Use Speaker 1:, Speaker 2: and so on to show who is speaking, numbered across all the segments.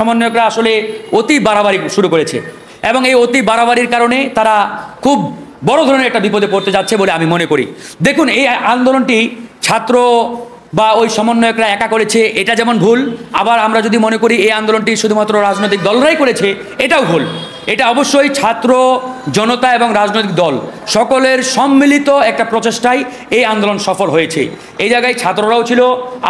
Speaker 1: সমন্বয়করা আসলে অতি বাড়াবাড়ি শুরু করেছে এবং এই অতি বাড়াবাড়ির কারণে তারা খুব বড় ধরনের একটা বিপদে পড়তে যাচ্ছে বলে আমি মনে করি। দেখুন, এই আন্দোলনটি ছাত্র বা ওই সমন্বয়করা একা করেছে, এটা যেমন ভুল, আবার আমরা যদি মনে করি এই আন্দোলনটি শুধুমাত্র রাজনৈতিক দলরাই করেছে, এটাও ভুল। এটা অবশ্যই ছাত্র, জনতা এবং রাজনৈতিক দল সকলের সম্মিলিত একটা প্রচেষ্টায় এই আন্দোলন সফল হয়েছে। এই জায়গায় ছাত্ররাও ছিল,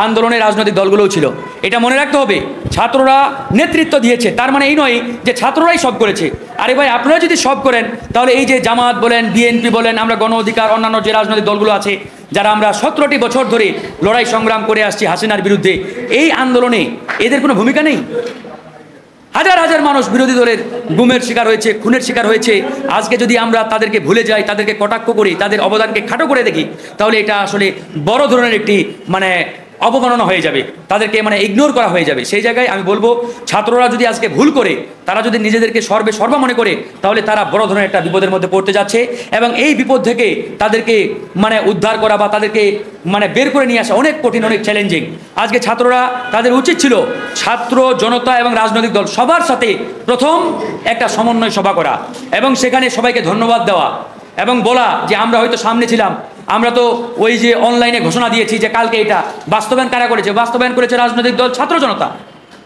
Speaker 1: আন্দোলনে রাজনৈতিক দলগুলোও ছিল। এটা মনে রাখতে হবে, ছাত্ররা নেতৃত্ব দিয়েছে, তার মানে এই নয় যে ছাত্ররাই সব করেছে। আরে ভাই, আপনারা যদি সব করেন তাহলে এই যে জামাত বলেন, বিএনপি বলেন, আমরা গণ অধিকার, অন্যান্য যে রাজনৈতিক দলগুলো আছে, যারা আমরা 17টি বছর ধরে লড়াই সংগ্রাম করে আসছি হাসিনার বিরুদ্ধে, এই আন্দোলনে এদের কোনো ভূমিকা নেই? হাজার হাজার মানুষ বিরোধী দলের গুমের শিকার হয়েছে, খুনের শিকার হয়েছে। আজকে যদি আমরা তাদেরকে ভুলে যাই, তাদেরকে কটাক্ষ করি, তাদের অবদানকে খাটো করে দেখি, তাহলে এটা আসলে বড় ধরনের একটি অবমাননা হয়ে যাবে, তাদেরকে ইগনোর করা হয়ে যাবে। সেই জায়গায় আমি বলবো, ছাত্ররা যদি আজকে ভুল করে, তারা যদি নিজেদেরকে সর্বা মনে করে, তাহলে তারা বড় ধরনের একটা বিপদের মধ্যে পড়তে যাচ্ছে এবং এই বিপদ থেকে তাদেরকে উদ্ধার করা বা তাদেরকে বের করে নিয়ে আসা অনেক কঠিন, অনেক চ্যালেঞ্জিং। আজকে ছাত্ররা, তাদের উচিত ছিল ছাত্র, জনতা এবং রাজনৈতিক দল সবার সাথে প্রথম একটা সমন্বয় সভা করা এবং সেখানে সবাইকে ধন্যবাদ দেওয়া এবং বলা যে আমরা হয়তো সামনে ছিলাম, আমরা তো ওই যে অনলাইনে ঘোষণা দিয়েছি যে কালকে এটা বাস্তবায়ন কারা করেছে? বাস্তবায়ন করেছে রাজনৈতিক দল, ছাত্র জনতা।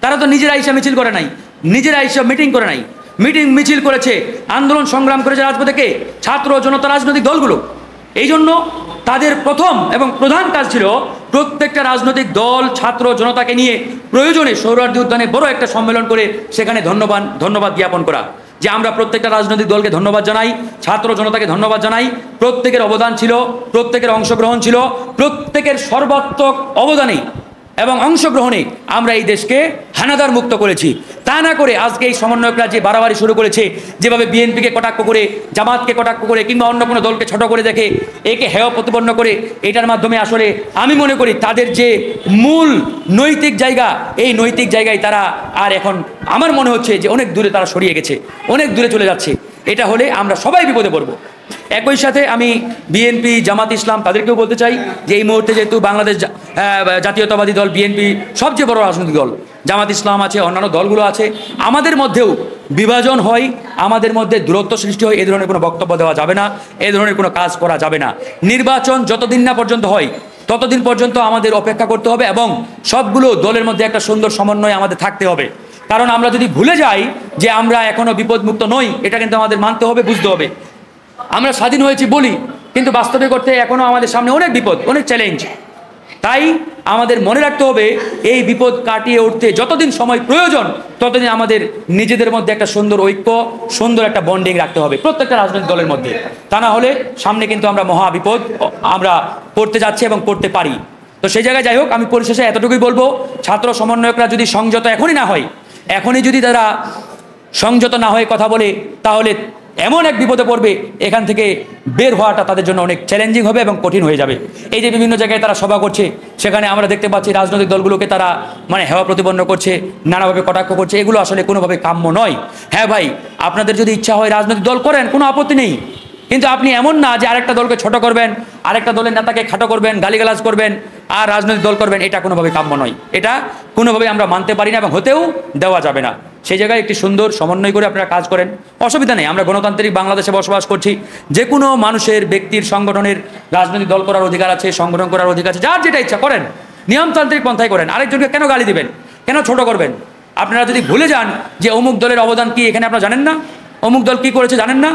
Speaker 1: তারা তো নিজেরা এসে মিছিল করে নাই, নিজেরা এসে মিটিং করে নাই, মিটিং মিছিল করেছে, আন্দোলন সংগ্রাম করেছে রাজপথে কে? ছাত্র জনতা, রাজনৈতিক দলগুলো। এই জন্য তাদের প্রথম এবং প্রধান কাজ ছিল প্রত্যেকটা রাজনৈতিক দল, ছাত্র জনতাকে নিয়ে প্রয়োজনে সোহরাওয়ার্দী উদ্যানে বড় একটা সম্মেলন করে সেখানে ধন্যবাদ জ্ঞাপন করা, যে আমরা প্রত্যেকটা রাজনৈতিক দলকে ধন্যবাদ জানাই, ছাত্র জনতাকে ধন্যবাদ জানাই, প্রত্যেকের অবদান ছিল, প্রত্যেকের অংশগ্রহণ ছিল, প্রত্যেকের সর্বাত্মক অবদানে এবং অংশগ্রহণে আমরা এই দেশকে হানাদার মুক্ত করেছি। তা না করে আজকে এই সমন্বয়করা যে বাড়াবাড়ি শুরু করেছে, যেভাবে বিএনপিকে কটাক্ষ করে, জামাতকে কটাক্ষ করে, কিংবা অন্য কোনো দলকে ছোট করে দেখে, একে হেয় প্রতিপন্ন করে, এটার মাধ্যমে আসলে আমি মনে করি তাদের যে মূল নৈতিক জায়গা, এই নৈতিক জায়গায় তারা আর এখন আমার মনে হচ্ছে যে অনেক দূরে তারা সরিয়ে গেছে, অনেক দূরে চলে যাচ্ছে। এটা হলে আমরা সবাই বিপদে পড়ব। একই সাথে আমি বিএনপি, জামাত ইসলাম তাদেরকেও বলতে চাই যে এই মুহূর্তে যেহেতু বাংলাদেশ জাতীয়তাবাদী দল বিএনপি সবচেয়ে বড় রাজনৈতিক দল, জামাত ইসলাম আছে, অন্যান্য দলগুলো আছে, আমাদের মধ্যেও বিভাজন হয়, আমাদের মধ্যে দূরত্ব সৃষ্টি হয়, এ ধরনের কোনো বক্তব্য দেওয়া যাবে না, এ ধরনের কোনো কাজ করা যাবে না। নির্বাচন যতদিন না পর্যন্ত হয় ততদিন পর্যন্ত আমাদের অপেক্ষা করতে হবে এবং সবগুলো দলের মধ্যে একটা সুন্দর সমন্বয় আমাদের থাকতে হবে। কারণ আমরা যদি ভুলে যাই যে আমরা এখনো বিপদমুক্ত নই, এটা কিন্তু আমাদের মানতে হবে, বুঝতে হবে। আমরা স্বাধীন হয়েছি বলি, কিন্তু বাস্তবে করতে এখনো আমাদের সামনে অনেক বিপদ, অনেক চ্যালেঞ্জ। তাই আমাদের মনে রাখতে হবে, এই বিপদ কাটিয়ে উঠতে যতদিন সময় প্রয়োজন, ততদিন আমাদের নিজেদের মধ্যে একটা সুন্দর ঐক্য, সুন্দর একটা বন্ডিং রাখতে হবে প্রত্যেকটা রাজনৈতিক দলের মধ্যে। তা না হলে সামনে কিন্তু আমরা মহা বিপদ আমরা পড়তে যাচ্ছি এবং পড়তে পারি। তো সেই জায়গায় যাই হোক, আমি পরিশেষে এতটুকুই বলবো, ছাত্র সমন্বয়করা যদি সংযত এখনই না হয়, এখনই যদি তারা সংযত না হয়ে কথা বলে, তাহলে এমন এক বিপদে পড়বে, এখান থেকে বের হওয়াটা তাদের জন্য অনেক চ্যালেঞ্জিং হবে এবং কঠিন হয়ে যাবে। এই যে বিভিন্ন জায়গায় তারা সভা করছে, সেখানে আমরা দেখতে পাচ্ছি রাজনৈতিক দলগুলোকে তারা হেওয়া প্রতিপন্ন করছে, নানাভাবে কটাক্ষ করছে, এগুলো আসলে কোনোভাবে কাম্য নয়। হ্যাঁ ভাই, আপনাদের যদি ইচ্ছা হয় রাজনৈতিক দল করেন, কোনো আপত্তি নেই, কিন্তু আপনি এমন না যে আরেকটা দলকে ছোট করবেন, আরেকটা দলের নেতাকে খাটো করবেন, গালিগালাজ করবেন আর রাজনৈতিক দল করবেন, এটা কোনোভাবে কাম্য নয়। এটা কোনোভাবে আমরা মানতে পারি না এবং হতেও দেওয়া যাবে না। সেই জায়গায় একটি সুন্দর সমন্বয় করে আপনারা কাজ করেন, অসুবিধা নেই। আমরা গণতান্ত্রিক বাংলাদেশে বসবাস করছি, যে কোনো মানুষের, ব্যক্তির, সংগঠনের রাজনৈতিক দল করার অধিকার আছে, সংগঠন করার অধিকার আছে, যার যেটা ইচ্ছা করেন, নিয়মতান্ত্রিক পন্থায় করেন। আরেকজনকে কেন গালি দিবেন, কেন ছোট করবেন? আপনারা যদি ভুলে যান যে অমুক দলের অবদান কি, এখানে আপনারা জানেন না, অমুক দল কি করেছে জানেন না,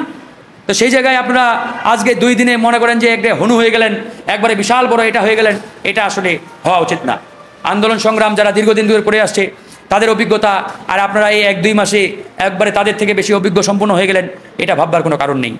Speaker 1: তো সেই জায়গায় আপনারা আজকে 2 দিনে মনে করেন যে একটা হনু হয়ে গেলেন, একবারে বিশাল বড় এটা হয়ে গেলেন, এটা আসলে হওয়া উচিত না। আন্দোলন সংগ্রাম যারা দীর্ঘদিন ধরে করে আসছে, তাদের অভিজ্ঞতা, আর আপনারা এই 1-2 মাসে একবারে তাদের থেকে বেশি অভিজ্ঞ সম্পন্ন হয়ে গেলেন, এটা ভাববার কোনো কারণ নেই।